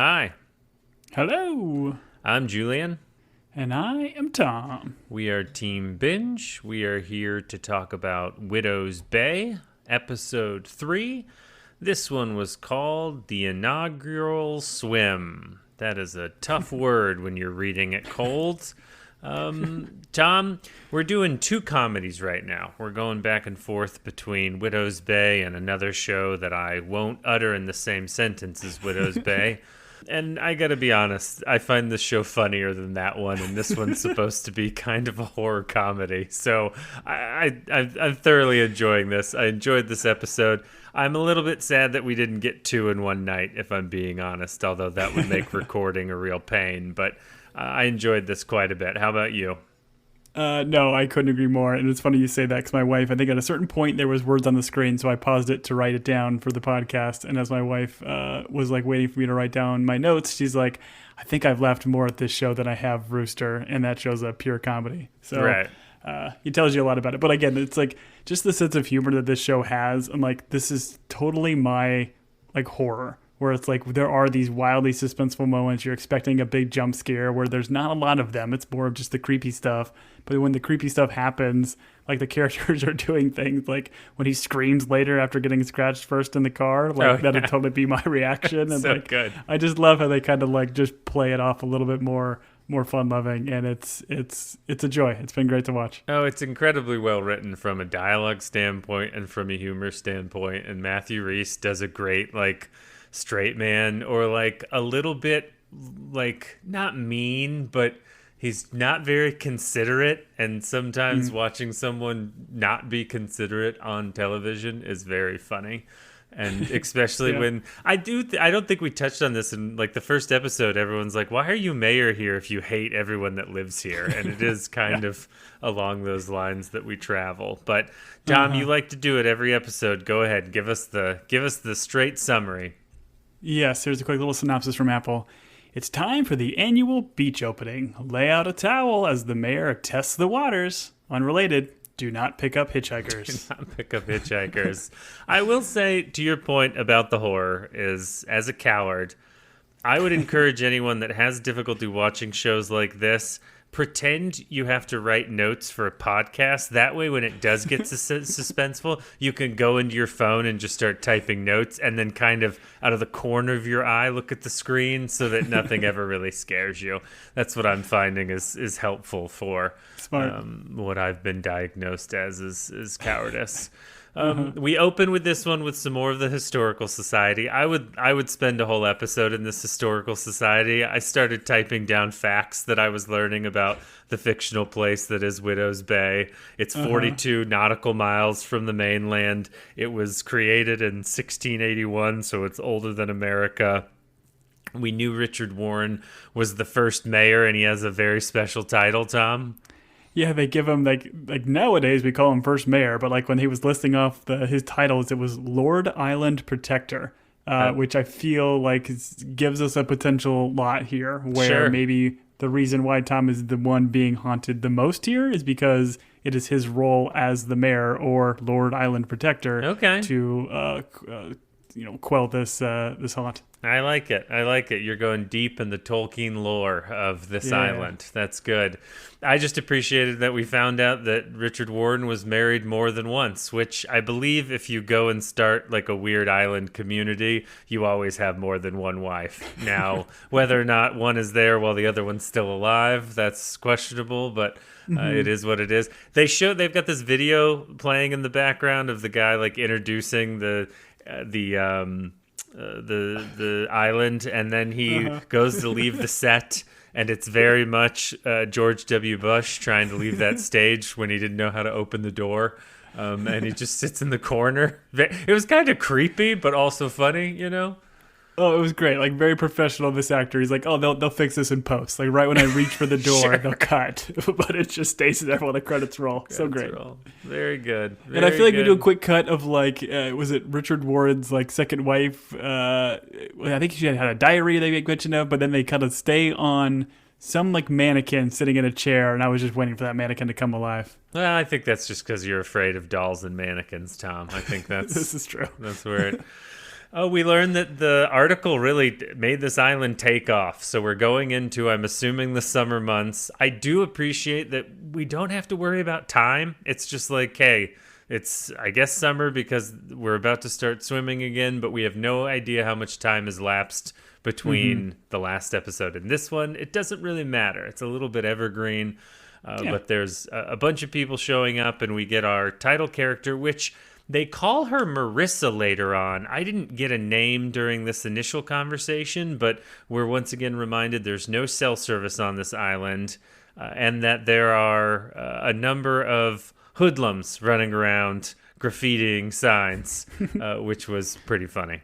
Hi, Hello, I'm Julian. and I am Tom. We are Team Binge. We are here to talk about Widow's Bay, Episode 3. This one was called The Inaugural Swim. That is a tough word when you're reading it cold. Tom, we're doing two comedies right now. We're going back and forth between Widow's Bay and another show that I won't utter in the same sentence as Widow's Bay. And I gotta be honest, I find this show funnier than that one, and this one's supposed to be kind of a horror comedy. So I'm thoroughly enjoying this. I enjoyed this episode. I'm a little bit sad that we didn't get two in one night, if I'm being honest, although that would make recording a real pain. But I enjoyed this quite a bit. How about you? No, I couldn't agree more. And it's funny you say that because my wife, I think at a certain point there was words on the screen, so I paused it to write it down for the podcast. And as my wife was like waiting for me to write down my notes, she's like, I think I've laughed more at this show than I have Rooster, and that show's a pure comedy. So Right. it tells you a lot about it. But again, it's like just the sense of humor that this show has. And like, this is totally my like horror, where it's like there are these wildly suspenseful moments. You're expecting a big jump scare where there's not a lot of them. It's more of just the creepy stuff. But when the creepy stuff happens, like the characters are doing things like when he screams later after getting scratched first in the car, like that'd totally be my reaction. And So like, good. I just love how they kind of like just play it off a little bit more fun loving, and it's a joy. It's been great to watch. Oh, it's incredibly well written from a dialogue standpoint and from a humor standpoint. And Matthew Rhys does a great like straight man, or like a little bit like not mean, but he's not very considerate. And sometimes watching someone not be considerate on television is very funny. And especially when I don't think we touched on this in like the first episode. Everyone's like, why are you mayor here if you hate everyone that lives here? And it is kind of along those lines that we travel. But Tom, you like to do it every episode. Go ahead. Give us the straight summary. Yes, here's a quick little synopsis from Apple. It's time for the annual beach opening. Lay out a towel as the mayor tests the waters. Unrelated, do not pick up hitchhikers. Do not pick up hitchhikers. I will say, to your point about the horror, is as a coward, I would encourage anyone that has difficulty watching shows like this, pretend you have to write notes for a podcast. That way, when it does get suspenseful, you can go into your phone and just start typing notes, and then kind of out of the corner of your eye look at the screen so that nothing ever really scares you. That's what I'm finding is helpful for what I've been diagnosed as is cowardice. We open with this one with some more of the historical society. I would spend a whole episode in this historical society. I started typing down facts that I was learning about the fictional place that is Widow's Bay. It's 42 nautical miles from the mainland. It was created in 1681, so it's older than America. We knew Richard Warren was the first mayor, and he has a very special title, Tom. Yeah, they give him like nowadays we call him first mayor, but like when he was listing off his titles, it was Lord Island Protector, which I feel like gives us a potential lot here, where maybe the reason why Tom is the one being haunted the most here is because it is his role as the mayor or Lord Island Protector to quell this haunt. I like it. You're going deep in the Tolkien lore of this island. That's good. I just appreciated that we found out that Richard Warren was married more than once, which I believe if you go and start like a weird island community, you always have more than one wife. Now, whether or not one is there while the other one's still alive, that's questionable, but it is what it is. They've got this video playing in the background of the guy like introducing the island, and then he goes to leave the set, and it's very much George W. Bush trying to leave that stage when he didn't know how to open the door, and he just sits in the corner. It was kind of creepy, but also funny, you know? Oh, it was great. Like, very professional, this actor. He's like, oh, they'll fix this in post. Like, right when I reach for the door, they'll cut. But it just stays there while the credits roll. So great. Very good. And I feel like we do a quick cut of, like, was it Richard Warren's, like, second wife? I think she had a diary they make mention of, but then they kind of stay on some, like, mannequin sitting in a chair, and I was just waiting for that mannequin to come alive. Well, I think that's just because you're afraid of dolls and mannequins, Tom. I think that's... This is true. That's where it... Oh, we learned that the article really made this island take off. So we're going into, I'm assuming, the summer months. I do appreciate that we don't have to worry about time. It's just like, hey, it's, I guess, summer because we're about to start swimming again, but we have no idea how much time has lapsed between the last episode and this one. It doesn't really matter. It's a little bit evergreen, but there's a bunch of people showing up, and we get our title character, which they call her Marissa later on. I didn't get a name during this initial conversation, but we're once again reminded there's no cell service on this island, and that there are a number of hoodlums running around graffitiing signs, which was pretty funny.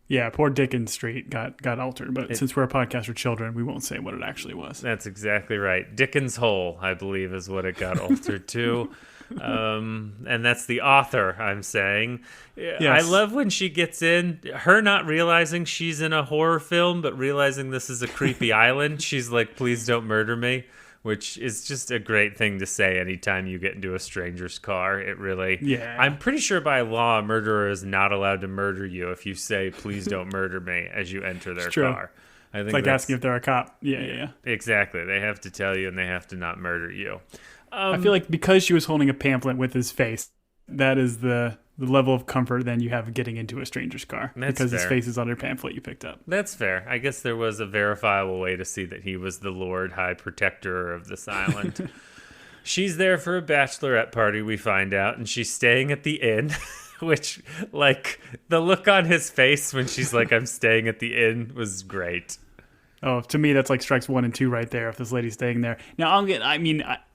Yeah, poor Dickens Street got altered, but since we're a podcast for children, we won't say what it actually was. That's exactly right. Dickens Hole, I believe, is what it got altered to. And that's the author, I'm saying. Yes. I love when she gets in, her not realizing she's in a horror film, but realizing this is a creepy island. She's like, please don't murder me, which is just a great thing to say anytime you get into a stranger's car. It really, I'm pretty sure by law, a murderer is not allowed to murder you if you say, please don't murder me, as you enter their car. I think it's like asking if they're a cop. Yeah. Exactly. They have to tell you, and they have to not murder you. I feel like because she was holding a pamphlet with his face, that is the level of comfort then you have getting into a stranger's car. That's because fair. His face is on her pamphlet you picked up. That's fair. I guess there was a verifiable way to see that he was the Lord High Protector of this island. She's there for a bachelorette party, we find out, and she's staying at the inn, which, like, the look on his face when she's like, I'm staying at the inn was great. Oh, to me, that's like strikes 1 and 2 right there, if this lady's staying there. Now,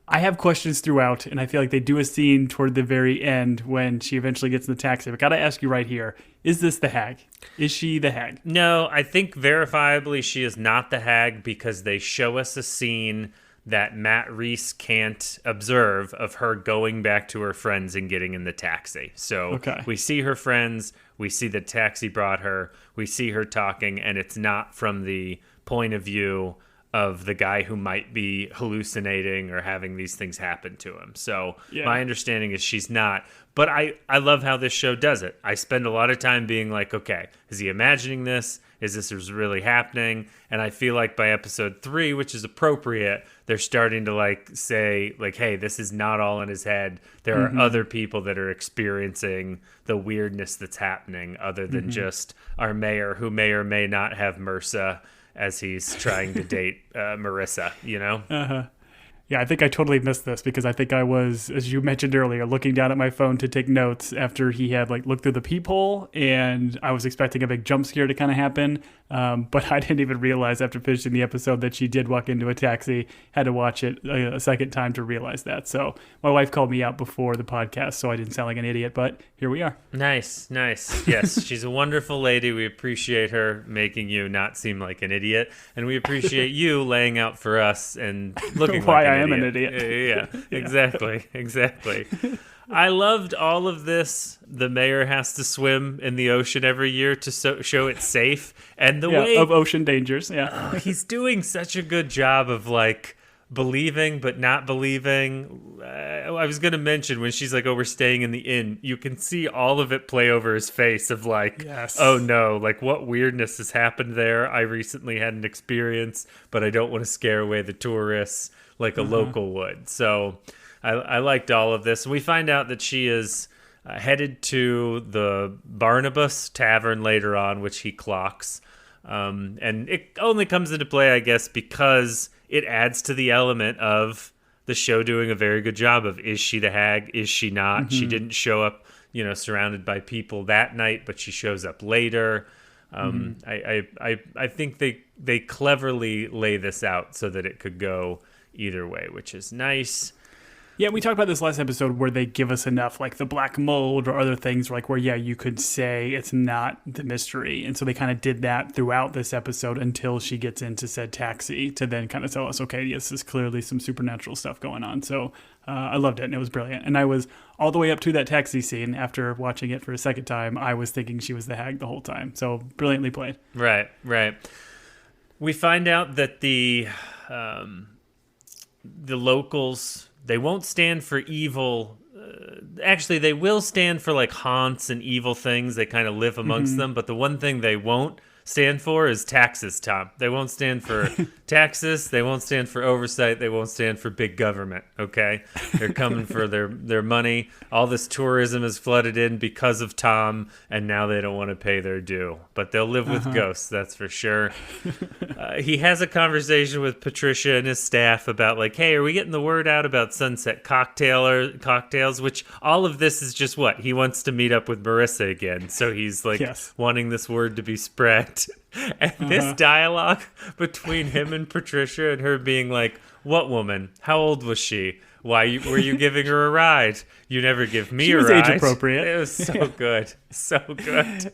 I have questions throughout, and I feel like they do a scene toward the very end when she eventually gets in the taxi. But gotta ask you right here, is this the hag? Is she the hag? No, I think verifiably she is not the hag because they show us a scene that Matt Rhys can't observe of her going back to her friends and getting in the taxi. So we see her friends, we see the taxi brought her, we see her talking, and it's not from the point of view of the guy who might be hallucinating or having these things happen to him. So my understanding is she's not. But I love how this show does it. I spend a lot of time being like, okay, is he imagining this? Is this really happening? And I feel like by episode 3, which is appropriate, they're starting to like say like, hey, this is not all in his head. There are other people that are experiencing the weirdness that's happening other than just our mayor, who may or may not have MRSA as he's trying to date Marissa, you know? Yeah, I think I totally missed this because I think I was, as you mentioned earlier, looking down at my phone to take notes after he had like looked through the peephole, and I was expecting a big jump scare to kind of happen. But I didn't even realize after finishing the episode that she did walk into a taxi. Had to watch it a second time to realize that. So my wife called me out before the podcast, so I didn't sound like an idiot, but here we are. Nice. Yes, she's a wonderful lady. We appreciate her making you not seem like an idiot, and we appreciate you laying out for us and looking why like I am an idiot. Yeah, exactly. I loved all of this. The mayor has to swim in the ocean every year to show it's safe, and the way of ocean dangers. Yeah, he's doing such a good job of like believing but not believing. I was going to mention when she's like, oh, we're staying in the inn, you can see all of it play over his face of like, oh no, like what weirdness has happened there. I recently had an experience, but I don't want to scare away the tourists like a local would. So I liked all of this. We find out that she is headed to the Barnabas Tavern later on, which he clocks. And it only comes into play, I guess, because it adds to the element of the show doing a very good job of, is she the hag? Is she not? She didn't show up, surrounded by people that night, but she shows up later. I think they cleverly lay this out so that it could go either way, which is nice. Yeah, we talked about this last episode where they give us enough, like the black mold or other things, like where, you could say it's not the mystery. And so they kind of did that throughout this episode until she gets into said taxi to then kind of tell us, okay, yes, there's clearly some supernatural stuff going on. So I loved it, and it was brilliant. And I was all the way up to that taxi scene after watching it for a second time. I was thinking she was the hag the whole time. So brilliantly played. Right. We find out that the locals, they won't stand for evil actually, they will stand for like haunts and evil things. They kind of live amongst them. But the one thing they won't stand for is taxes, Tom. They won't stand for taxes. They won't stand for oversight. They won't stand for big government, okay? They're coming for their money. All this tourism is flooded in because of Tom, and now they don't want to pay their due. But they'll live with ghosts, that's for sure. He has a conversation with Patricia and his staff about like, hey, are we getting the word out about Sunset cocktails? Which all of this is just what? He wants to meet up with Marissa again. So he's like wanting this word to be spread. And this dialogue between him and Patricia and her being like, what woman? How old was she? Why were you giving her a ride? You never give me a ride. She was age appropriate. It was so good. So good.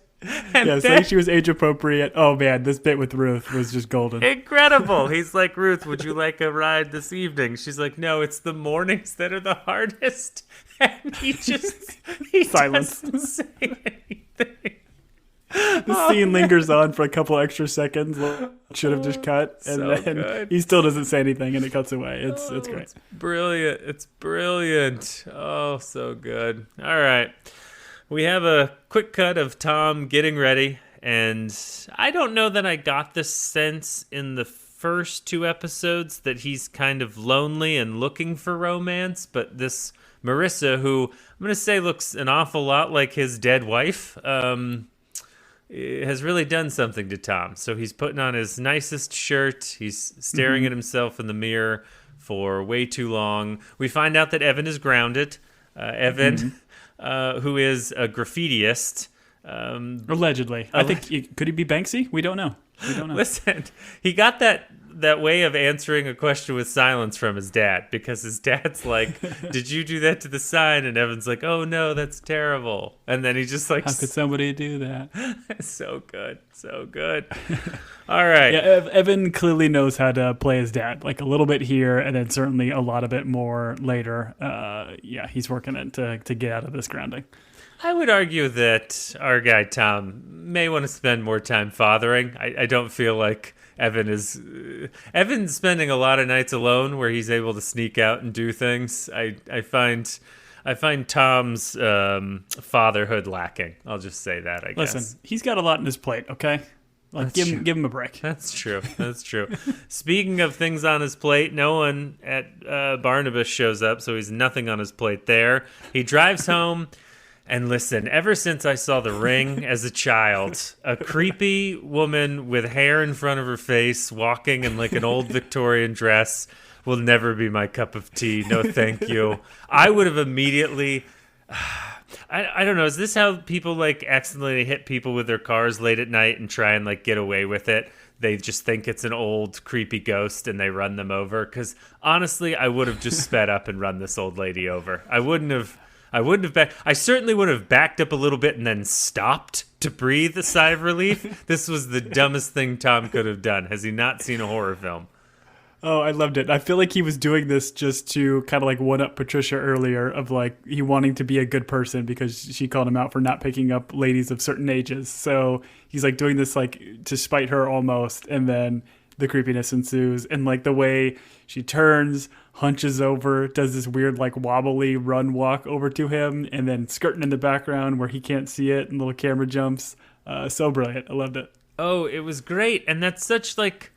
And yeah, saying she was age appropriate. Oh man, this bit with Ruth was just golden. Incredible. He's like, Ruth, would you like a ride this evening? She's like, no, it's the mornings that are the hardest. And he Silence. doesn't say anything. The scene lingers on for a couple extra seconds. Should have just cut, and so then good. he still doesn't say anything, and it cuts away. It's great. It's brilliant. It's brilliant. Oh, so good. All right. We have a quick cut of Tom getting ready, and I don't know that I got the sense in the first two episodes that he's kind of lonely and looking for romance, but this Marissa, who I'm going to say looks an awful lot like his dead wife, has really done something to Tom. So he's putting on his nicest shirt. He's staring at himself in the mirror for way too long. We find out that Evan is grounded. Evan, who is a graffitiist. Allegedly. I think, could he be Banksy? We don't know. Listen, he got that way of answering a question with silence from his dad, because his dad's like, did you do that to the sign? And Evan's like, oh no, that's terrible. And then he just like, how could somebody do that? So good. All right. Yeah, Evan clearly knows how to play his dad, like a little bit here and then certainly a lot of it more later. He's working it to get out of this grounding. I would argue that our guy Tom may want to spend more time fathering. I don't feel like Evan's spending a lot of nights alone where he's able to sneak out and do things. I find Tom's fatherhood lacking. I'll just say that, I guess. Listen, he's got a lot on his plate, okay? Like, give him a break. That's true. Speaking of things on his plate, no one at Barnabas shows up, so he's nothing on his plate there. He drives home. And listen, ever since I saw The Ring as a child, a creepy woman with hair in front of her face walking in like an old Victorian dress will never be my cup of tea. No, thank you. I would have immediately... I don't know. Is this how people like accidentally hit people with their cars late at night and try and like get away with it? They just think it's an old creepy ghost and they run them over? Because honestly, I would have just sped up and run this old lady over. I certainly would have backed up a little bit and then stopped to breathe a sigh of relief. This was the dumbest thing Tom could have done. Has he not seen a horror film? Oh, I loved it. I feel like he was doing this just to kind of like one-up Patricia earlier of like he wanting to be a good person because she called him out for not picking up ladies of certain ages. So he's like doing this like to spite her almost, and then the creepiness ensues. And like the way she turns, hunches over, does this weird like wobbly run walk over to him, and then skirting in the background where he can't see it and little camera jumps. So brilliant. I loved it. Oh, it was great. And that's such like,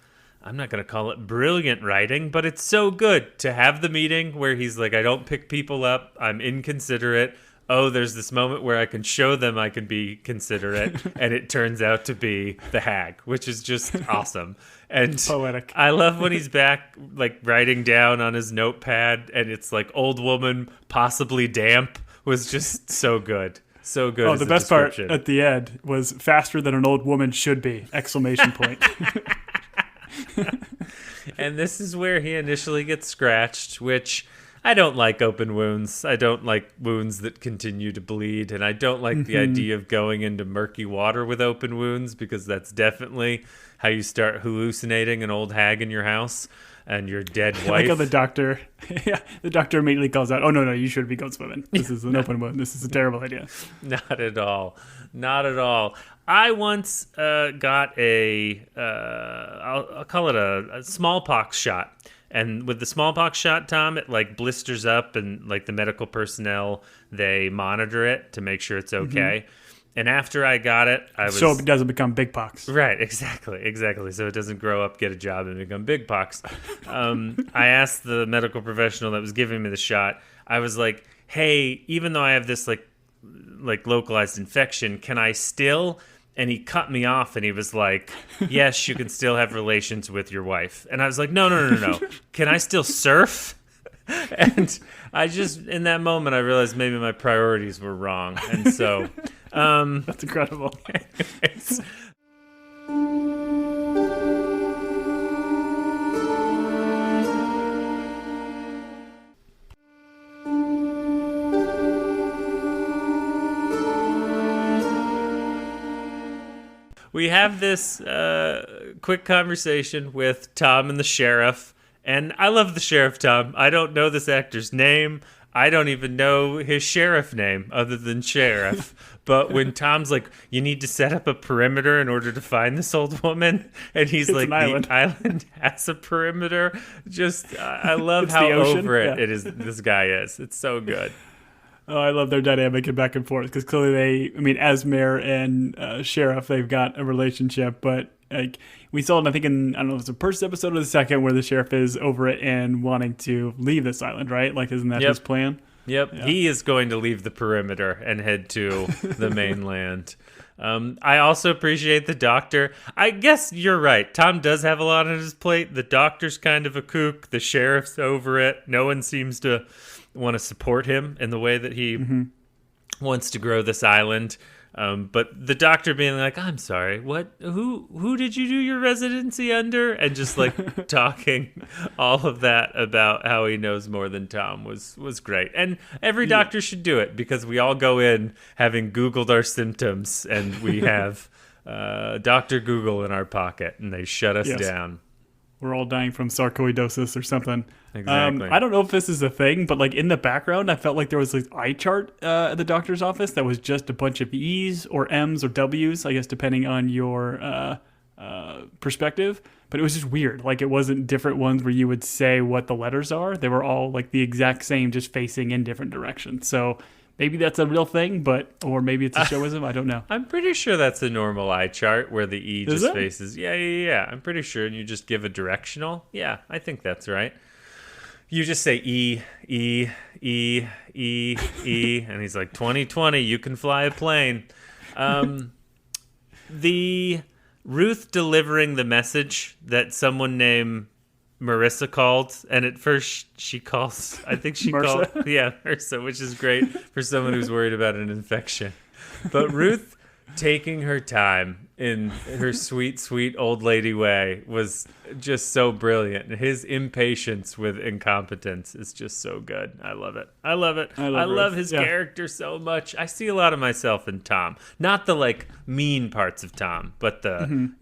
I'm not going to call it brilliant writing, but it's so good to have the meeting where he's like, I don't pick people up. I'm inconsiderate. Oh, there's this moment where I can show them I can be considerate. And it turns out to be the hag, which is just awesome. And poetic. I love when he's back, like writing down on his notepad, and it's like old woman, possibly damp, was just so good. So good. Oh, the best part at the end was faster than an old woman should be! Exclamation point. And this is where he initially gets scratched, which I don't like open wounds. I don't like wounds that continue to bleed, and I don't like the idea of going into murky water with open wounds, because that's definitely how you start hallucinating an old hag in your house and your dead wife. Like how the doctor immediately calls out, oh, no, you shouldn't be going swimming. This is an open wound. This is a terrible idea. Not at all. I once got I'll call it a smallpox shot. And with the smallpox shot, Tom, it like blisters up, and like the medical personnel, they monitor it to make sure it's okay. And after I got it, so it doesn't become big pox. Right, exactly. So it doesn't grow up, get a job, and become big pox. I asked the medical professional that was giving me the shot, I was like, hey, even though I have this like localized infection, can I still? And he cut me off, and he was like, yes, you can still have relations with your wife. And I was like, no. Can I still surf? And I just, in that moment, I realized maybe my priorities were wrong. And so... That's incredible. We have this quick conversation with Tom and the sheriff, and I love the sheriff, Tom. I don't know this actor's name. I don't even know his sheriff name other than sheriff. But when Tom's like, you need to set up a perimeter in order to find this old woman, and he's It's like, the island has a perimeter. Just, I love It's how the ocean. over it Yeah. it is. This guy is. It's so good. Oh, I love their dynamic and back and forth because clearly as mayor and sheriff, they've got a relationship. But like we saw it, I think I don't know if it's the first episode or the second, where the sheriff is over it and wanting to leave this island, right? Like, isn't that his plan? Yep, Yeah. He is going to leave the perimeter and head to the mainland. I also appreciate the doctor. I guess you're right. Tom does have a lot on his plate. The doctor's kind of a kook. The sheriff's over it. No one seems to want to support him in the way that he wants to grow this island. But the doctor being like, I'm sorry, what? Who did you do your residency under? And just like talking all of that about how he knows more than Tom was great. And every doctor should do it because we all go in having Googled our symptoms and we have Dr. Google in our pocket and they shut us down. We're all dying from sarcoidosis or something. Exactly. I don't know if this is a thing, but like in the background, I felt like there was this eye chart at the doctor's office that was just a bunch of E's or M's or W's, I guess, depending on your perspective. But it was just weird. Like it wasn't different ones where you would say what the letters are. They were all like the exact same, just facing in different directions. So maybe that's a real thing, or maybe it's a showism. I don't know. I'm pretty sure that's a normal eye chart where the E Is just it? faces. Yeah. I'm pretty sure. And you just give a directional. Yeah, I think that's right. You just say E, E, E, E, E, and he's like, 2020, you can fly a plane. The Ruth delivering the message that someone named Marissa called, and at first she calls, I think she called, Marissa, which is great for someone who's worried about an infection. But Ruth taking her time in her sweet, sweet old lady way was just so brilliant. His impatience with incompetence is just so good. I love it. I love his character so much. I see a lot of myself in Tom. Not the like mean parts of Tom, but the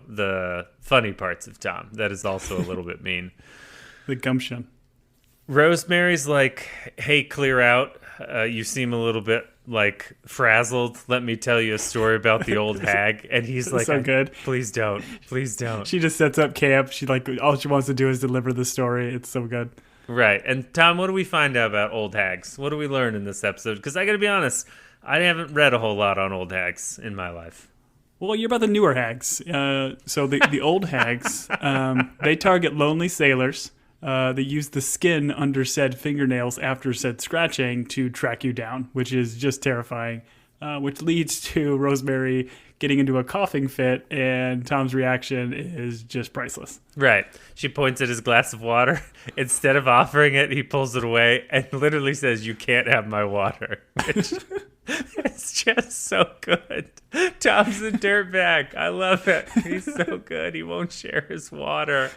the funny parts of Tom. That is also a little bit mean. The gumption. Rosemary's like, hey, clear out. You seem a little bit like frazzled. Let me tell you a story about the old hag. And he's like, so good. Please don't. She just sets up camp. She like all she wants to do is deliver the story. It's so good. Right. And Tom, what do we find out about old hags? What do we learn in this episode? Because I got to be honest, I haven't read a whole lot on old hags in my life. Well, you're about the newer hags. So the old hags, they target lonely sailors. They use the skin under said fingernails after said scratching to track you down, which is just terrifying, which leads to Rosemary getting into a coughing fit, and Tom's reaction is just priceless. Right. She points at his glass of water. Instead of offering it, he pulls it away and literally says, you can't have my water. Which it's just so good. Tom's a dirtbag. I love it. He's so good. He won't share his water.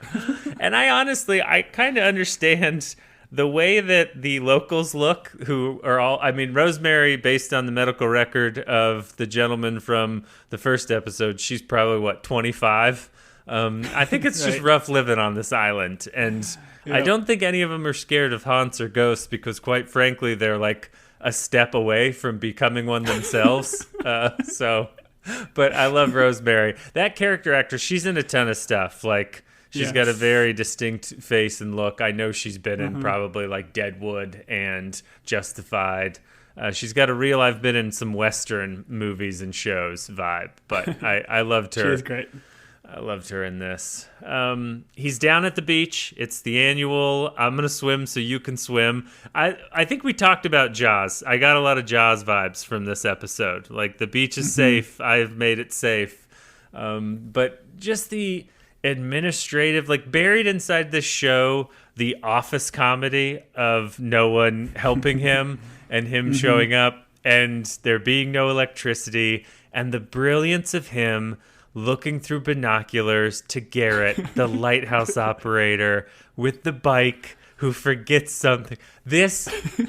And I kind of understand the way that the locals look, who are all, I mean, Rosemary, based on the medical record of the gentleman from the first episode, she's probably, 25? I think it's just rough living on this island. And I don't think any of them are scared of haunts or ghosts because, quite frankly, they're like a step away from becoming one themselves. But I love Rosemary. That character actress, she's in a ton of stuff. Like, She's got a very distinct face and look. I know she's been in probably like Deadwood and Justified. She's got a real I've been in some Western movies and shows vibe, but I loved her. She is great. I loved her in this. He's down at the beach. It's the annual I'm going to swim so you can swim. I think we talked about Jaws. I got a lot of Jaws vibes from this episode. Like, the beach is safe. I've made it safe. But just the administrative, like, buried inside this show, the office comedy of no one helping him and him showing up and there being no electricity, and the brilliance of him looking through binoculars to Garrett, the lighthouse operator with the bike who forgets something.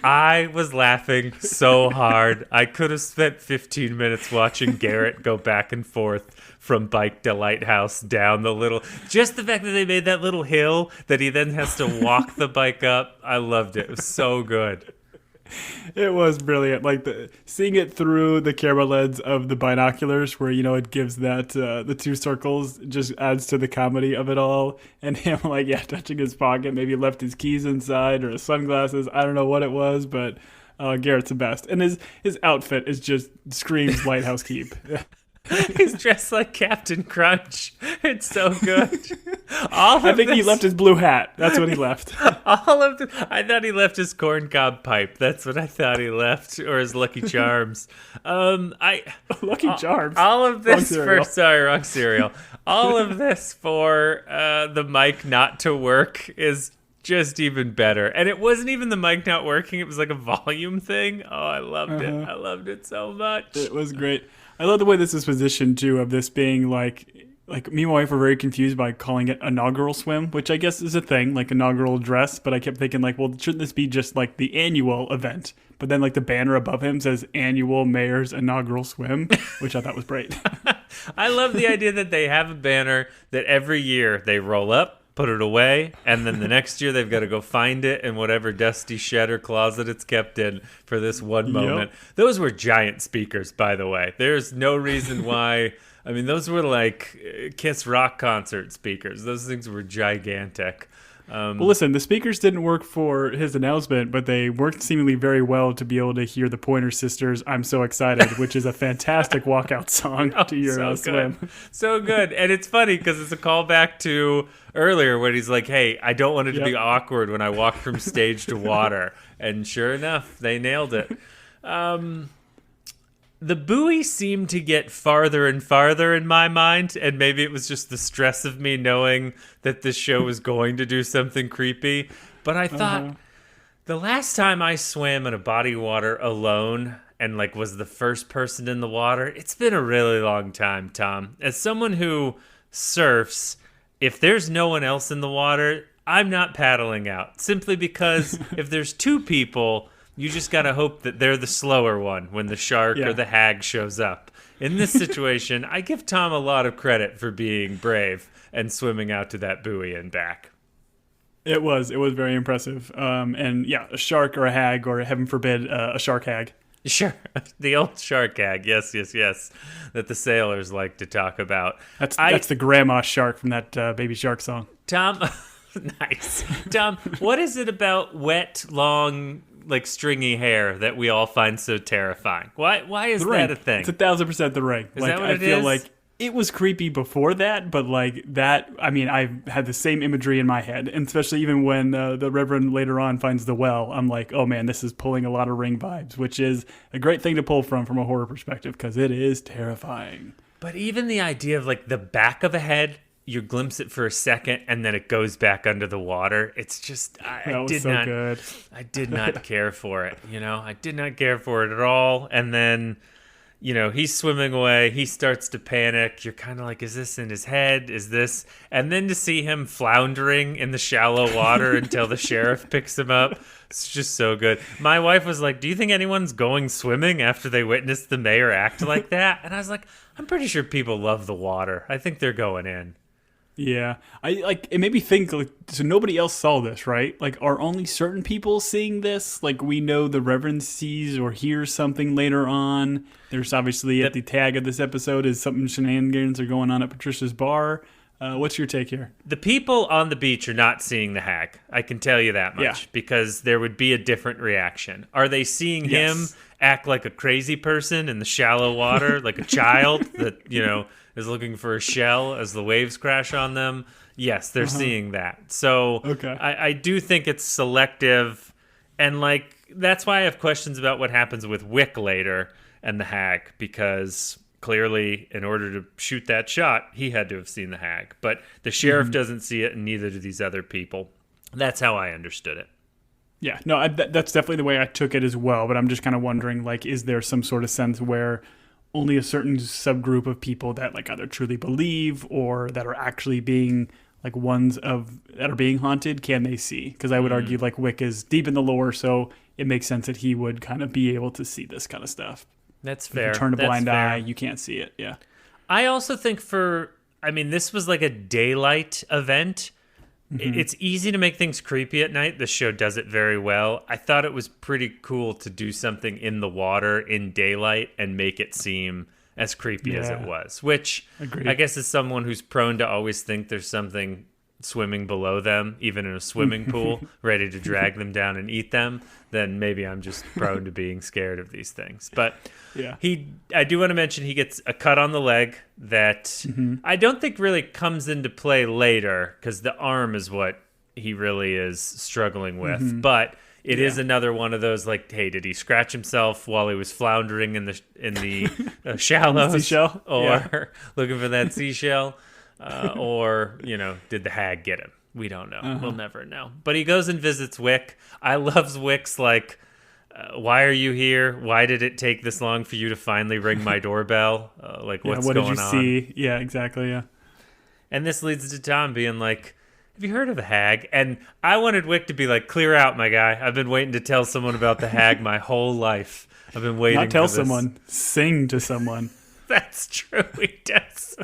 I was laughing so hard. I could have spent 15 minutes watching Garrett go back and forth from bike to lighthouse down the little... Just the fact that they made that little hill that he then has to walk the bike up. I loved it. It was so good. It was brilliant. Like, seeing it through the camera lens of the binoculars, where it gives that the two circles, just adds to the comedy of it all. And him touching his pocket, maybe left his keys inside or his sunglasses. I don't know what it was, but Garrett's the best. And his outfit is just screams Lighthouse Keep. He's dressed like Captain Crunch. It's so good. I think he left his blue hat. That's what he left. I thought he left his corncob pipe. That's what I thought he left, or his Lucky Charms. Lucky Charms. All of this wrong cereal. All of this for the mic not to work is just even better. And it wasn't even the mic not working. It was like a volume thing. Oh, I loved it. I loved it so much. It was great. I love the way this is positioned, too, of this being like me and my wife were very confused by calling it inaugural swim, which I guess is a thing, like inaugural dress. But I kept thinking, well, shouldn't this be just like the annual event? But then the banner above him says annual mayor's inaugural swim, which I thought was great. I love the idea that they have a banner that every year they roll up, put it away, and then the next year they've got to go find it in whatever dusty shed or closet it's kept in for this one moment. Yep. Those were giant speakers, by the way. There's no reason why. I mean, those were like Kiss Rock concert speakers. Those things were gigantic. Well, listen, the speakers didn't work for his announcement, but they worked seemingly very well to be able to hear the Pointer Sisters' I'm So Excited, which is a fantastic walkout song to your swim. So good. And it's funny because it's a callback to earlier when he's like, hey, I don't want it to be awkward when I walk from stage to water. And sure enough, they nailed it. The buoy seemed to get farther and farther in my mind, and maybe it was just the stress of me knowing that this show was going to do something creepy. But I thought the last time I swam in a body of water alone and was the first person in the water, it's been a really long time, Tom. As someone who surfs, if there's no one else in the water, I'm not paddling out. Simply because if there's two people, you just got to hope that they're the slower one when the shark or the hag shows up. In this situation, I give Tom a lot of credit for being brave and swimming out to that buoy and back. It was very impressive. And a shark or a hag, or heaven forbid, a shark hag. Sure. The old shark hag. Yes. That the sailors like to talk about. That's the grandma shark from that Baby Shark song. Tom, nice. Tom, what is it about wet, long, stringy hair that we all find so terrifying? Why is that a thing? It's 1,000% the ring. Is that what it is? I feel like it was creepy before that, but that, I mean, I've had the same imagery in my head, and especially even when the Reverend later on finds the well, I'm like, oh man, this is pulling a lot of Ring vibes, which is a great thing to pull from a horror perspective, because it is terrifying. But even the idea of the back of a head, you glimpse it for a second and then it goes back under the water. It's just, I did not care for it. I did not care for it at all. And then, he's swimming away. He starts to panic. You're kind of like, is this in his head? Is this? And then to see him floundering in the shallow water until the sheriff picks him up. It's just so good. My wife was like, do you think anyone's going swimming after they witnessed the mayor act like that? And I was like, I'm pretty sure people love the water. I think they're going in. Yeah, it made me think, so nobody else saw this, right? Are only certain people seeing this? We know the Reverend sees or hears something later on. There's obviously at the tag of this episode is something shenanigans are going on at Patricia's bar. What's your take here? The people on the beach are not seeing the hag. I can tell you that much because there would be a different reaction. Are they seeing him act like a crazy person in the shallow water, like a child that, is looking for a shell as the waves crash on them? Yes, they're seeing that. So I do think it's selective. And that's why I have questions about what happens with Wick later and the hag, because clearly, in order to shoot that shot, he had to have seen the hag. But the sheriff doesn't see it, and neither do these other people. That's how I understood it. Yeah, no, that's definitely the way I took it as well. But I'm just kind of wondering, is there some sort of sense where only a certain subgroup of people that either truly believe or that are actually being ones that are being haunted, can they see? Because I would argue Wick is deep in the lore, so it makes sense that he would kind of be able to see this kind of stuff. That's fair. If you turn a blind eye, you can't see it. Yeah. I also think this was a daylight event. It's easy to make things creepy at night. The show does it very well. I thought it was pretty cool to do something in the water in daylight and make it seem as creepy as it was, which I guess is someone who's prone to always think there's something swimming below them, even in a swimming pool, ready to drag them down and eat them, then maybe I'm just prone to being scared of these things. But I do want to mention he gets a cut on the leg that I don't think really comes into play later, because the arm is what he really is struggling with. But it is another one of those hey, did he scratch himself while he was floundering in the shallows, seashell? Or looking for that seashell? Or, did the hag get him? We don't know. We'll never know. But he goes and visits Wick. I loves Wick's why are you here? Why did it take this long for you to finally ring my doorbell? What's going on? What did you see? Yeah, exactly, yeah. And this leads to Tom being have you heard of a hag? And I wanted Wick to be clear out, my guy. I've been waiting to tell someone about the hag my whole life. I've been waiting Not tell for this. someone. Sing to someone. That's true, he does.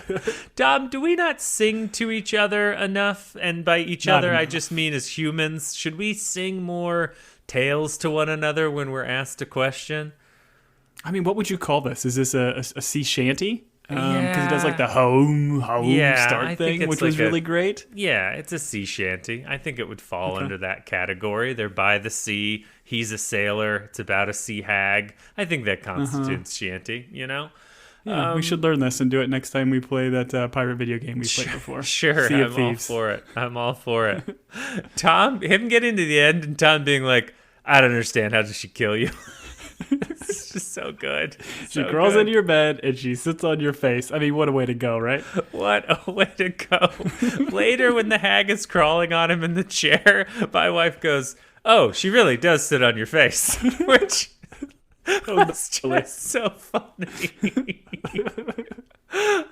Dom, do we not sing to each other enough? And by each other, enough. I just mean as humans. Should we sing more tales to one another when we're asked a question? What would you call this? Is this a sea shanty? Because he does the home start thing, which was really great. Yeah, it's a sea shanty. I think it would fall under that category. They're by the sea. He's a sailor. It's about a sea hag. I think that constitutes shanty, Yeah, we should learn this and do it next time we play that pirate video game we played before. Sure, I'm all for it. Tom, him getting to the end and Tom being I don't understand. How does she kill you? It's just so good. She crawls into your bed and she sits on your face. What a way to go, right? What a way to go. Later, when the hag is crawling on him in the chair, my wife goes, "Oh, she really does sit on your face," which was just so funny.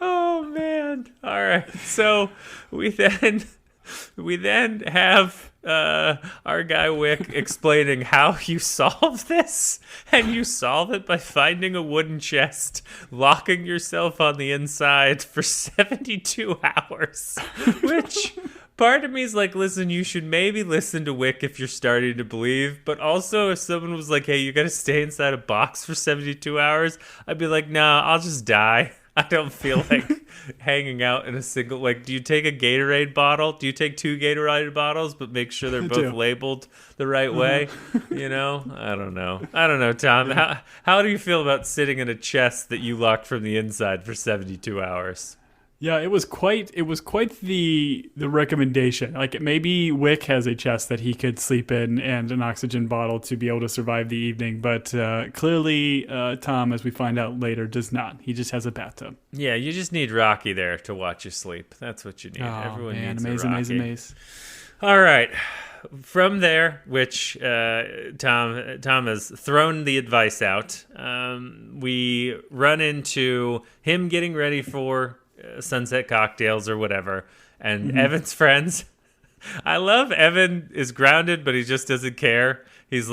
Oh man! All right, so we then have our guy Wick explaining how you solve this, and you solve it by finding a wooden chest, locking yourself on the inside for 72 hours, which part of me is listen, you should maybe listen to Wick if you're starting to believe, but also if someone was hey, you gotta stay inside a box for 72 hours, I'd be nah, I'll just die. I don't feel hanging out in a single, do you take a Gatorade bottle? Do you take 2 Gatorade bottles, but make sure they're both labeled the right way? I don't know, Tom. How do you feel about sitting in a chest that you locked from the inside for 72 hours? Yeah, it was quite the recommendation. Maybe Wick has a chest that he could sleep in and an oxygen bottle to be able to survive the evening, but clearly Tom, as we find out later, does not. He just has a bathtub. Yeah, you just need Rocky there to watch you sleep. That's what you need. Everyone needs a Rocky. Amazing. All right. From there, which Tom has thrown the advice out, we run into him getting ready for sunset cocktails or whatever, and Evan's friends. I love Evan is grounded, but he just doesn't care. He's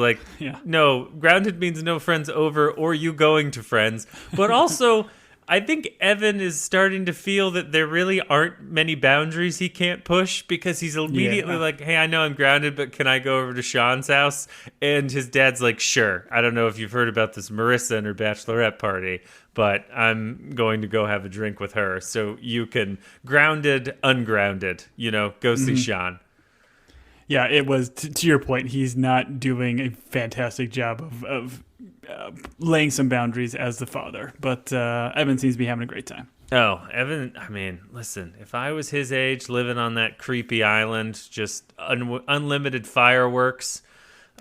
no, grounded means no friends over or you going to friends. But also, I think Evan is starting to feel that there really aren't many boundaries he can't push, because he's immediately like, hey, I know I'm grounded, but can I go over to Sean's house? And his dad's like, sure. I don't know if you've heard about this Marissa and her bachelorette party, but I'm going to go have a drink with her. So you can grounded, ungrounded, go see Sean. Yeah, it was, to your point, he's not doing a fantastic job of laying some boundaries as the father. But Evan seems to be having a great time. Oh, Evan, I mean, listen, if I was his age, living on that creepy island, just unlimited fireworks,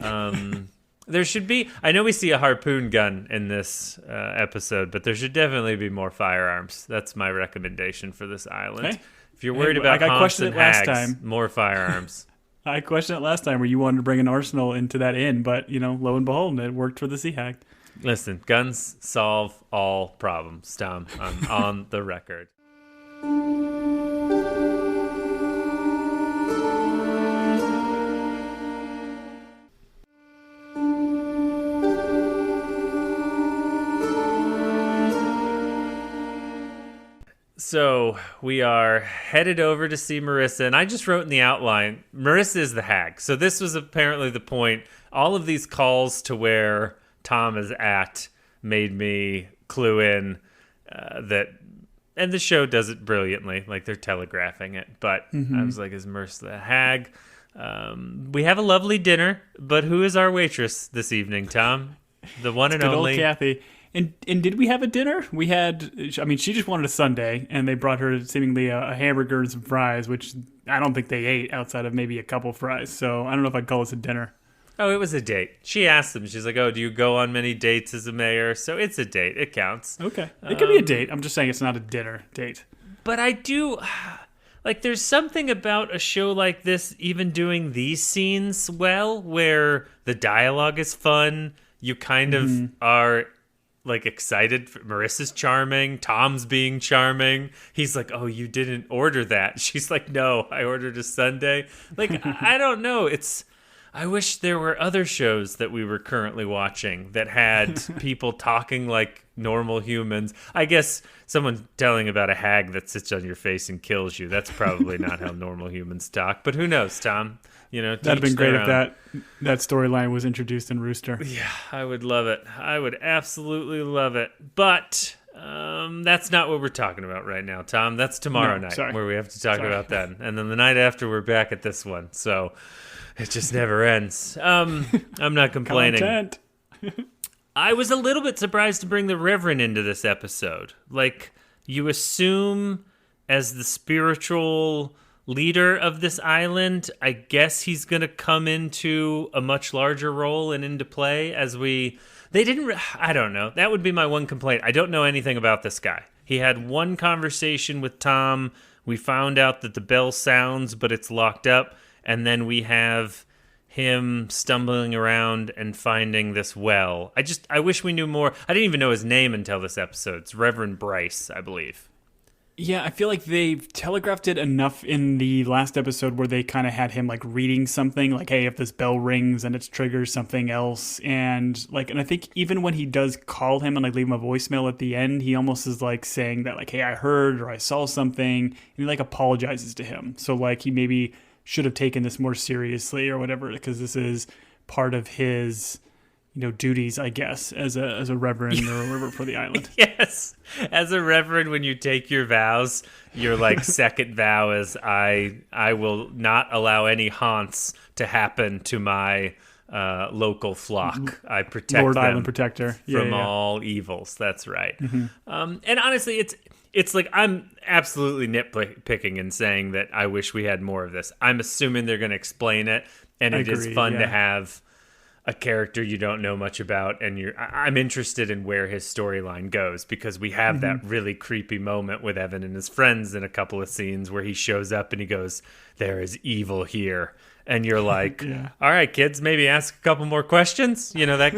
there should be, I know we see a harpoon gun in this episode, but there should definitely be more firearms. That's my recommendation for this island. Okay. If you're worried about haunts and hags, more firearms. I questioned it last time where you wanted to bring an arsenal into that inn, but, lo and behold, it worked for the Sea Hag. Listen, guns solve all problems, Tom. I'm on the record. So we are headed over to see Marissa, and I just wrote in the outline, Marissa is the hag. So this was apparently the point. All of these calls to where Tom is at made me clue in that, and the show does it brilliantly, like they're telegraphing it. But I was like, is Marissa the hag? We have a lovely dinner, but who is our waitress this evening, Tom? The one and only old Kathy. And did we have a dinner? We had, she just wanted a sundae, and they brought her seemingly a hamburger and some fries, which I don't think they ate outside of maybe a couple fries. So I don't know if I'd call this a dinner. Oh, it was a date. She asked them. She's like, oh, do you go on many dates as a mayor? So it's a date. It counts. Okay. It could be a date. I'm just saying it's not a dinner date. But I do, there's something about a show like this, even doing these scenes well, where the dialogue is fun. You kind of are excited. Marissa's charming. Tom's being charming. He's like, oh, you didn't order that. She's like, no, I ordered a sundae. I don't know. I wish there were other shows that we were currently watching that had people talking like normal humans. I guess someone telling about a hag that sits on your face and kills you. That's probably not how normal humans talk. But who knows, Tom? That'd have been great if that storyline was introduced in Rooster. Yeah, I would love it. I would absolutely love it. But that's not what we're talking about right now, Tom. That's tomorrow night where we have to talk about that. And then the night after, we're back at this one. So it just never ends. I'm not complaining. Content. I was a little bit surprised to bring the Reverend into this episode. You assume as the spiritual leader of this island, I guess he's going to come into a much larger role and into play I don't know. That would be my one complaint. I don't know anything about this guy. He had one conversation with Tom. We found out that the bell sounds, but it's locked up. And then we have him stumbling around and finding this well. I wish we knew more. I didn't even know his name until this episode. It's Reverend Bryce, I believe. Yeah, I feel like they've telegraphed it enough in the last episode where they kind of had him reading something, hey, if this bell rings and it triggers something else. And I think even when he does call him and leave him a voicemail at the end, he almost is saying that hey, I heard or I saw something, and he apologizes to him. So he maybe should have taken this more seriously or whatever, because this is part of his duties, I guess, as a reverend or whatever for the island. Yes. As a reverend, when you take your vows, your second vow is I will not allow any haunts to happen to my local flock. I protect Lord them Island Protector from all evils. That's right. And honestly, it's I'm absolutely nitpicking and saying that I wish we had more of this. I'm assuming they're going to explain it, and it is fun to have a character you don't know much about, and I'm interested in where his storyline goes, because we have that really creepy moment with Evan and his friends in a couple of scenes where he shows up and he goes, there is evil here. And you're like, all right, kids, maybe ask a couple more questions. That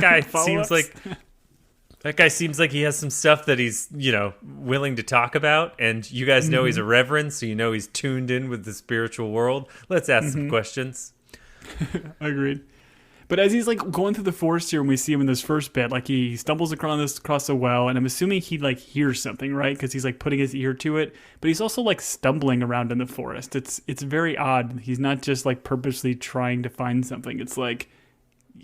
guy seems like he has some stuff that he's, willing to talk about. And you guys know he's a reverend, so he's tuned in with the spiritual world. Let's ask some questions. Agreed. But as he's like going through the forest here, and we see him in this first bit, like he stumbles across a well, and I'm assuming he like hears something, right? Because he's like putting his ear to it, but he's also like stumbling around in the forest. It's very odd. He's not just like purposely trying to find something. It's like,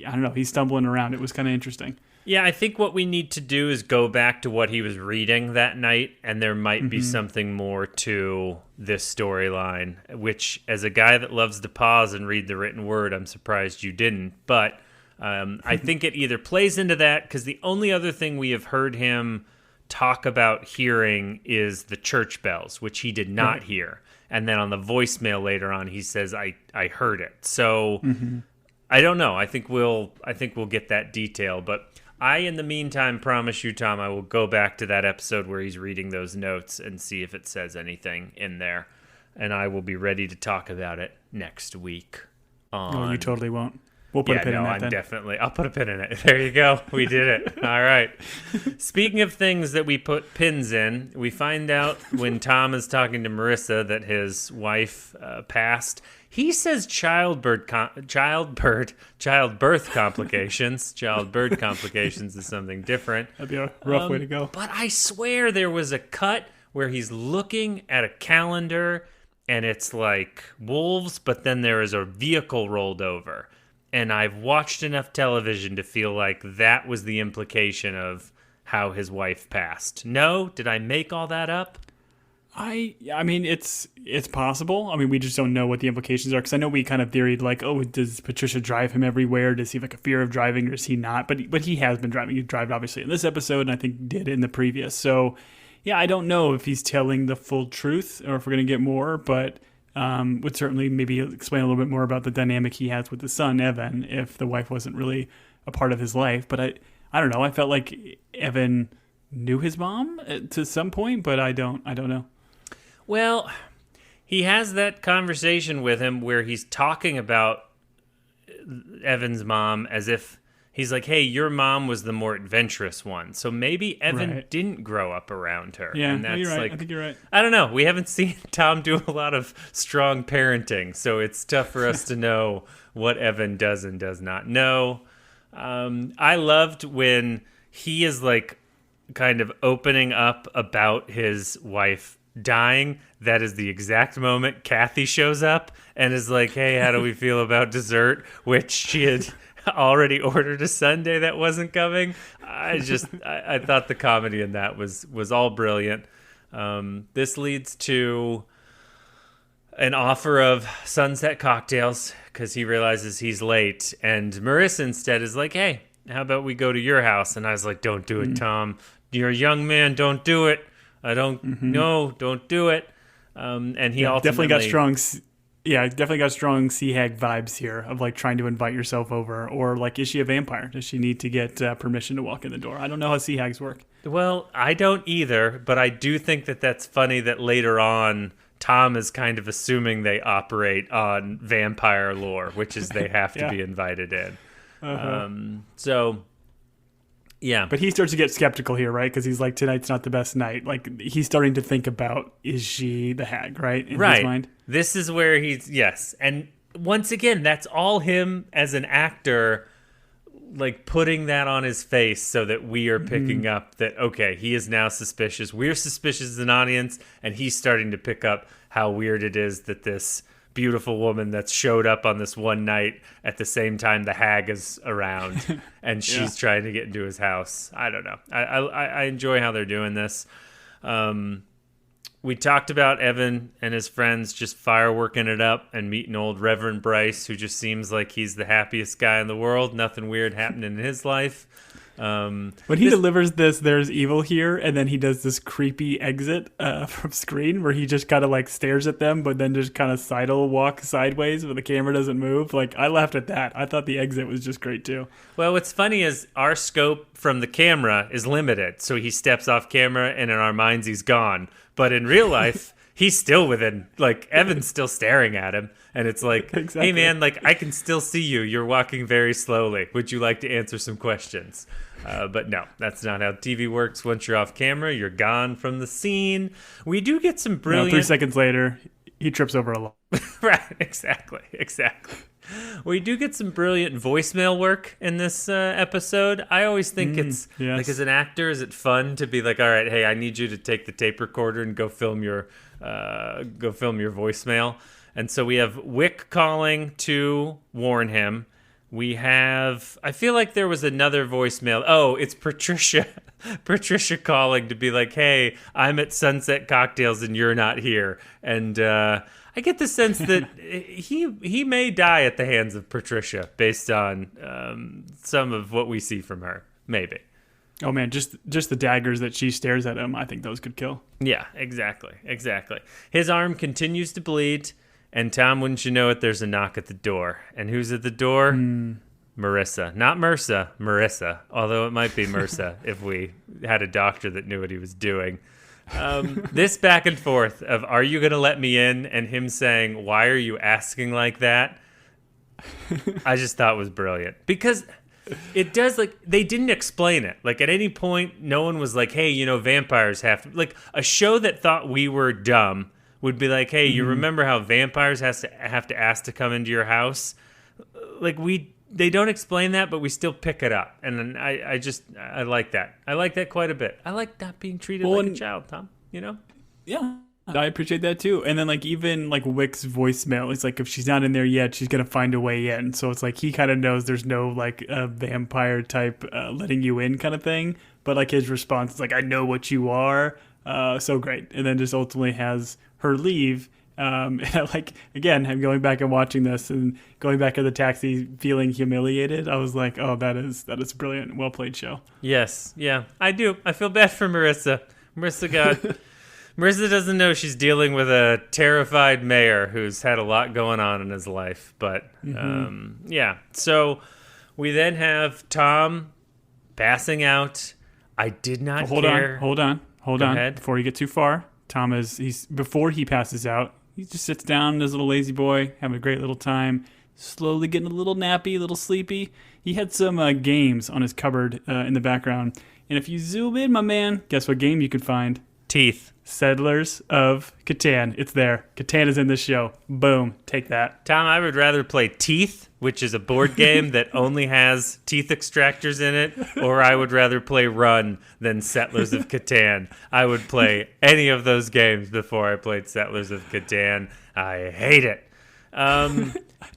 I don't know, he's stumbling around. It was kind of interesting. Yeah, I think what we need to do is go back to what he was reading that night, and there might be something more to this storyline, which, as a guy that loves to pause and read the written word, I'm surprised you didn't. But I think it either plays into that, because the only other thing we have heard him talk about hearing is the church bells, which he did not hear. And then on the voicemail later on, he says, I heard it. So I don't know. I think we'll get that detail, but I, in the meantime, promise you, Tom, I will go back to that episode where he's reading those notes and see if it says anything in there. And I will be ready to talk about it next week. Oh, you totally won't. We'll put a pin in that then. I'll put a pin in it. There you go. We did it. All right. Speaking of things that we put pins in, we find out when Tom is talking to Marissa that his wife passed. He says childbirth complications. Childbirth complications is something different. That'd be a rough way to go. But I swear there was a cut where he's looking at a calendar and it's like wolves, but then there is a vehicle rolled over. And I've watched enough television to feel like that was the implication of how his wife passed. No? Did I make all that up? I mean, it's possible. I mean, we just don't know what the implications are, because I know we kind of theoried like, oh, does Patricia drive him everywhere? Does he have like a fear of driving, or does he not? But he has been driving. He drove obviously in this episode, and I think did in the previous. So yeah, I don't know if he's telling the full truth or if we're going to get more, but would certainly maybe explain a little bit more about the dynamic he has with the son, Evan, if the wife wasn't really a part of his life. But I don't know. I felt like Evan knew his mom to some point, but I don't know. Well, he has that conversation with him where he's talking about Evan's mom as if he's like, hey, your mom was the more adventurous one. So maybe Evan didn't grow up around her. Yeah, and that's you're right. like, I think you're right. I don't know. We haven't seen Tom do a lot of strong parenting, so it's tough for us to know what Evan does and does not know. I loved when he is like kind of opening up about his wife dying. That is the exact moment Kathy shows up and is like, hey, how do we feel about dessert? Which she had already ordered a sundae that wasn't coming. I thought the comedy in that was all brilliant. This leads to an offer of sunset cocktails because he realizes he's late, and Marissa instead is like, hey, how about we go to your house? And I was like, don't do it, Tom. You're a young man. Don't do it. I don't know. Don't do it. And he ultimately definitely got strong sea hag vibes here of like trying to invite yourself over, or like, is she a vampire? Does she need to get permission to walk in the door? I don't know how sea hags work. Well, I don't either, but I do think that that's funny that later on Tom is kind of assuming they operate on vampire lore, which is they have to be invited in. So yeah, but he starts to get skeptical here, right? Because he's like, tonight's not the best night. Like, he's starting to think about, is she the hag, right? In his mind. This is where yes. And once again, that's all him as an actor, like putting that on his face so that we are picking up that, okay, he is now suspicious. We're suspicious as an audience, and he's starting to pick up how weird it is that this beautiful woman that's showed up on this one night at the same time the hag is around and she's trying to get into his house. I don't know. I enjoy how they're doing this. We talked about Evan and his friends just fireworking it up and meeting old Reverend Bryce, who just seems like he's the happiest guy in the world. Nothing weird happening in his life. When he delivers this, there's evil here, and then he does this creepy exit from screen where he just kind of like stares at them, but then just kind of sidle walk sideways where the camera doesn't move. Like, I laughed at that. I thought the exit was just great too. Well, what's funny is our scope from the camera is limited, so he steps off camera, and in our minds he's gone. But in real life, he's still within, like, Evan's still staring at him. And it's like, Hey, man, like, I can still see you. You're walking very slowly. Would you like to answer some questions? But no, that's not how TV works. Once you're off camera, you're gone from the scene. We do get some brilliant... No, 3 seconds later, he trips over a lot. Right, exactly. We do get some brilliant voicemail work in this episode. I always think it's like, as an actor, is it fun to be like, all right, hey, I need you to take the tape recorder and go film your voicemail. And so we have Wick calling to warn him. We have, I feel like there was another voicemail. Oh, it's Patricia. Patricia calling to be like, hey, I'm at Sunset Cocktails and you're not here. And I get the sense that he may die at the hands of Patricia based on some of what we see from her. Maybe. Oh, man, just the daggers that she stares at him, I think those could kill. Yeah, exactly. His arm continues to bleed. And Tom, wouldn't you know it, there's a knock at the door. And who's at the door? Marissa. Not MRSA, Marissa. Although it might be MRSA if we had a doctor that knew what he was doing. This back and forth of, are you going to let me in? And him saying, why are you asking like that? I just thought was brilliant. Because it does, like, they didn't explain it. Like, at any point, no one was like, hey, vampires have to... Like, a show that thought we were dumb would be like, hey, you remember how vampires have to ask to come into your house? Like, they don't explain that, but we still pick it up. And I like that. I like that quite a bit. I like not being treated like a child, Tom, Yeah, I appreciate that too. And then, like, even like Wick's voicemail, it's like, if she's not in there yet, she's going to find a way in. So it's like, he kind of knows there's no like a vampire type letting you in kind of thing. But like his response is like, I know what you are. So great. And then just ultimately has her leave. And I like, again, I'm going back and watching this and going back in the taxi feeling humiliated. I was like, oh, that is brilliant. Well played show. Yes. Yeah, I do. I feel bad for Marissa. Marissa doesn't know she's dealing with a terrified mayor who's had a lot going on in his life. But yeah. So we then have Tom passing out. I did not care. Hold on. Ahead. Before you get too far, Tom before he passes out, he just sits down as a little lazy boy, having a great little time, slowly getting a little nappy, a little sleepy. He had some games on his cupboard in the background. And if you zoom in, my man, guess what game you could find? Teeth. Settlers of Catan. It's there. Catan is in this show. Boom. Take that. Tom, I would rather play Teeth, which is a board game that only has teeth extractors in it, or I would rather play Run than Settlers of Catan. I would play any of those games before I played Settlers of Catan. I hate it.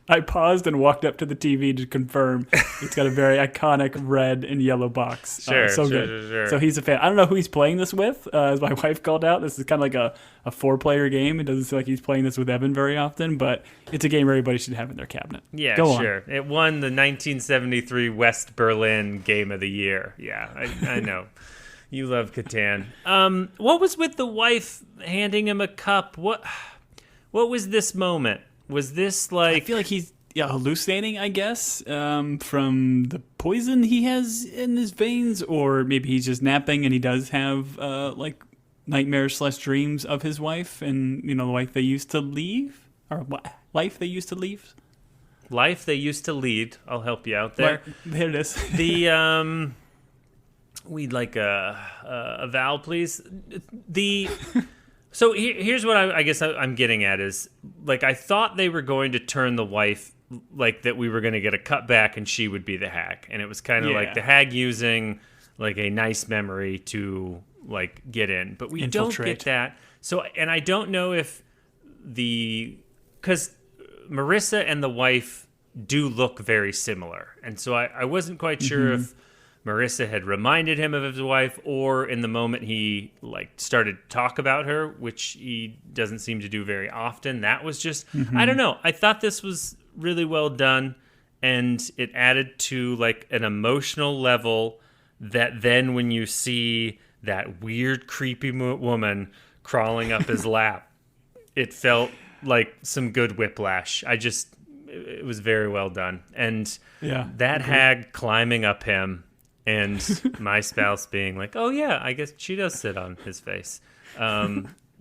I paused and walked up to the TV to confirm. It's got a very iconic red and yellow box. Good. So he's a fan. I don't know who he's playing this with. As my wife called out, this is kind of like a 4-player game. It doesn't seem like he's playing this with Evan very often, but it's a game everybody should have in their cabinet. Yeah, Go sure. On. It won the 1973 West Berlin Game of the Year. Yeah, I know. You love Catan. What was with the wife handing him a cup? What was this moment? Was this like... I feel like he's hallucinating, I guess, from the poison he has in his veins, or maybe he's just napping and he does have like nightmares/dreams of his wife and, the wife they used to leave, or life they used to leave. Life they used to lead. I'll help you out there. There it is. The we'd like a vowel, please. So here's what I guess I'm getting at is, like, I thought they were going to turn the wife, like, that we were going to get a cut back and she would be the hag. And it was kind of like the hag using, like, a nice memory to, like, get in. But we don't get that. So, and I don't know if because Marissa and the wife do look very similar. And so I wasn't quite sure if Marissa had reminded him of his wife, or in the moment he like started to talk about her, which he doesn't seem to do very often. That was just, I don't know. I thought this was really well done, and it added to like an emotional level that then when you see that weird, creepy woman crawling up his lap, it felt like some good whiplash. It was very well done. And that hag climbing up him, and my spouse being like, oh, yeah, I guess she does sit on his face.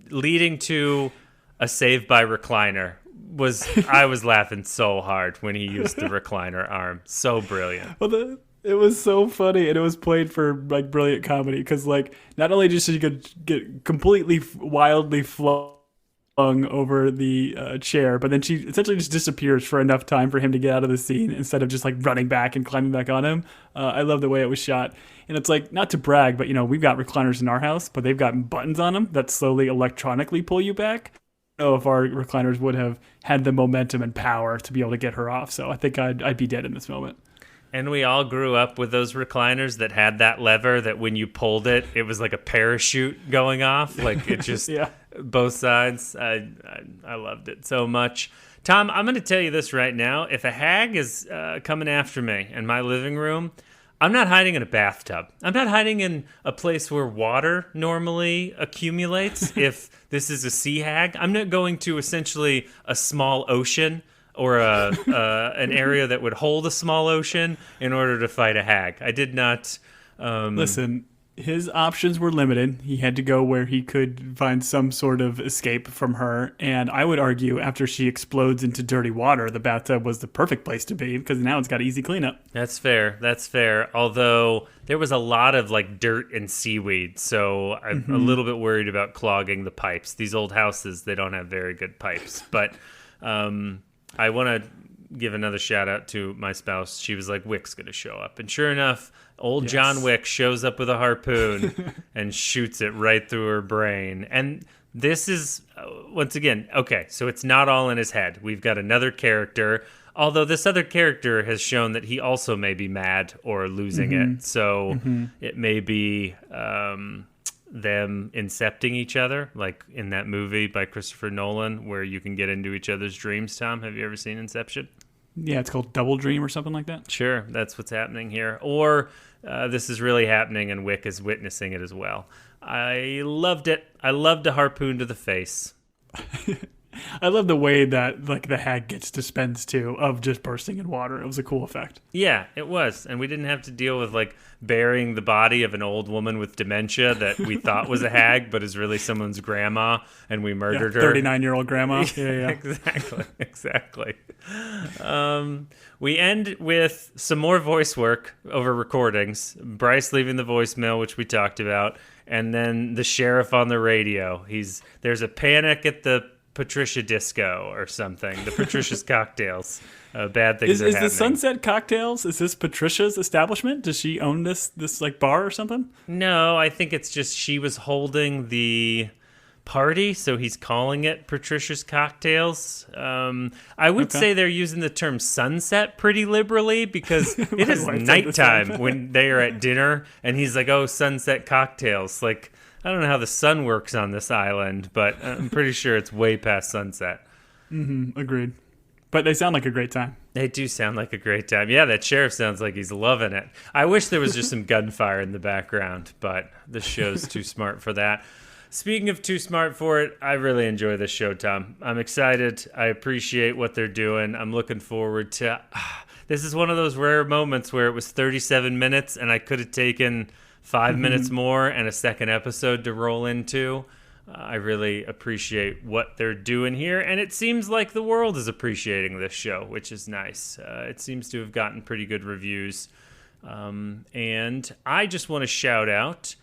Leading to a save by recliner. I was laughing so hard when he used the recliner arm. So brilliant. Well, it was so funny, and it was played for like brilliant comedy because, like, not only did she get completely wildly flung over the chair, but then she essentially just disappears for enough time for him to get out of the scene instead of just like running back and climbing back on him. I love the way it was shot. And it's like, not to brag, but we've got recliners in our house, but they've got buttons on them that slowly electronically pull you back. I don't know if our recliners would have had the momentum and power to be able to get her off. So I think I'd be dead in this moment. And we all grew up with those recliners that had that lever that when you pulled it, it was like a parachute going off. Like it just, Yeah. Both sides. I loved it so much. Tom, I'm going to tell you this right now. If a hag is coming after me in my living room, I'm not hiding in a bathtub. I'm not hiding in a place where water normally accumulates. If this is a sea hag, I'm not going to essentially a small ocean or an area that would hold a small ocean in order to fight a hag. I did not... Listen, his options were limited. He had to go where he could find some sort of escape from her. And I would argue after she explodes into dirty water, the bathtub was the perfect place to be because now it's got easy cleanup. That's fair. Although there was a lot of like dirt and seaweed. So I'm a little bit worried about clogging the pipes. These old houses, they don't have very good pipes. But I want to give another shout out to my spouse. She was like, Wick's going to show up. And sure enough, old Yes. John Wick shows up with a harpoon and shoots it right through her brain. And this is, once again, okay, so it's not all in his head. We've got another character, although this other character has shown that he also may be mad or losing it. So it may be them incepting each other, like in that movie by Christopher Nolan where you can get into each other's dreams. Tom, have you ever seen Inception? Yeah, it's called Double Dream or something like that. Sure, that's what's happening here. Or this is really happening and Wick is witnessing it as well. I loved it. I loved a harpoon to the face. I love the way that like the hag gets dispensed too of just bursting in water. It was a cool effect. Yeah, it was. And we didn't have to deal with like burying the body of an old woman with dementia that we thought was a hag, but is really someone's grandma, and we murdered her. 39-year-old grandma. Yeah. Exactly. We end with some more voice work over recordings. Bryce leaving the voicemail, which we talked about, and then the sheriff on the radio. There's a panic at the Patricia Disco or something. The Patricia's Cocktails. Bad things are happening. Is the Sunset Cocktails, is this Patricia's establishment? Does she own this like bar or something? No, I think it's just she was holding the party, so he's calling it Patricia's Cocktails. I would say they're using the term sunset pretty liberally because it is nighttime when they are at dinner, and he's like, oh, sunset cocktails. Like, I don't know how the sun works on this island, but I'm pretty sure it's way past sunset. Agreed. But they sound like a great time. They do sound like a great time. Yeah, that sheriff sounds like he's loving it. I wish there was just some gunfire in the background, but the show's too smart for that. Speaking of too smart for it, I really enjoy this show, Tom. I'm excited. I appreciate what they're doing. I'm looking forward to... This is one of those rare moments where it was 37 minutes and I could have taken 5 minutes more and a second episode to roll into. I really appreciate what they're doing here, and it seems like the world is appreciating this show, which is nice. It seems to have gotten pretty good reviews. And I just want to shout out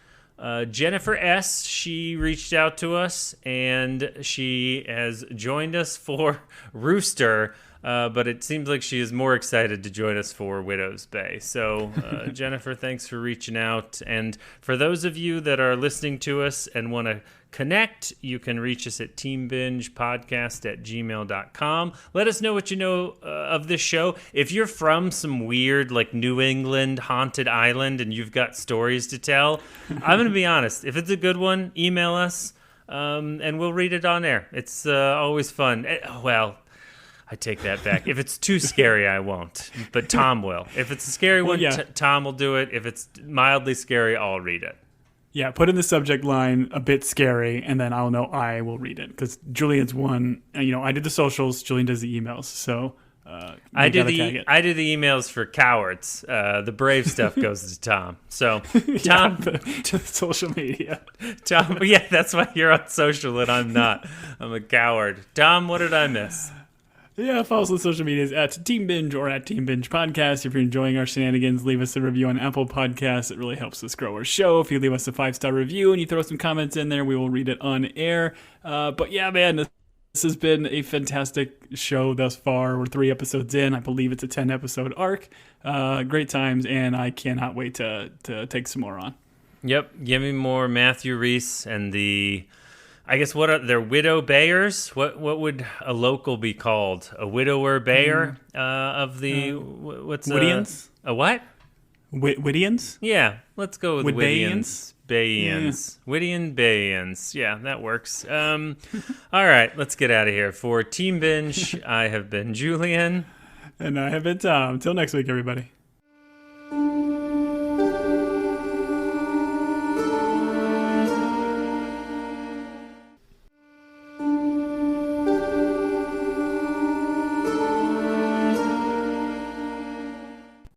Jennifer S. She reached out to us, and she has joined us for Rooster, but it seems like she is more excited to join us for Widow's Bay. So, Jennifer, thanks for reaching out. And for those of you that are listening to us and want to connect, you can reach us at teambingepodcast@gmail.com. Let us know what you know of this show. If you're from some weird, like, New England haunted island and you've got stories to tell, I'm going to be honest. If it's a good one, email us, and we'll read it on air. It's always fun. Well, I take that back. If it's too scary, I won't. But Tom will. If it's a scary one, Tom will do it. If it's mildly scary, I'll read it. Yeah, put in the subject line, a bit scary, and then I'll know I will read it. Because Julian's one, I did the socials, Julian does the emails. So I do the emails for cowards. The brave stuff goes to Tom. So Tom, to social media. Tom, yeah, that's why you're on social and I'm not. I'm a coward. Tom, what did I miss? Yeah, follow us on social medias at Team Binge or at Team Binge Podcast. If you're enjoying our shenanigans, leave us a review on Apple Podcasts. It really helps us grow our show. If you leave us a 5-star review and you throw some comments in there, we will read it on air. But yeah, man, This has been a fantastic show thus far. We're 3 episodes in. I believe it's a 10-episode arc. Great times, and I cannot wait to take some more on. Yep, give me more Matthew Rhys and I guess what are their widow bayers? What would a local be called? A widower bayer of the what's Whittians? A what? Whittians? Yeah, let's go with Whitbayans? Bayans. Whittian Bayans. Yeah, that works. All right, let's get out of here. For Team Binge, I have been Julian. And I have been Tom. Till next week, everybody.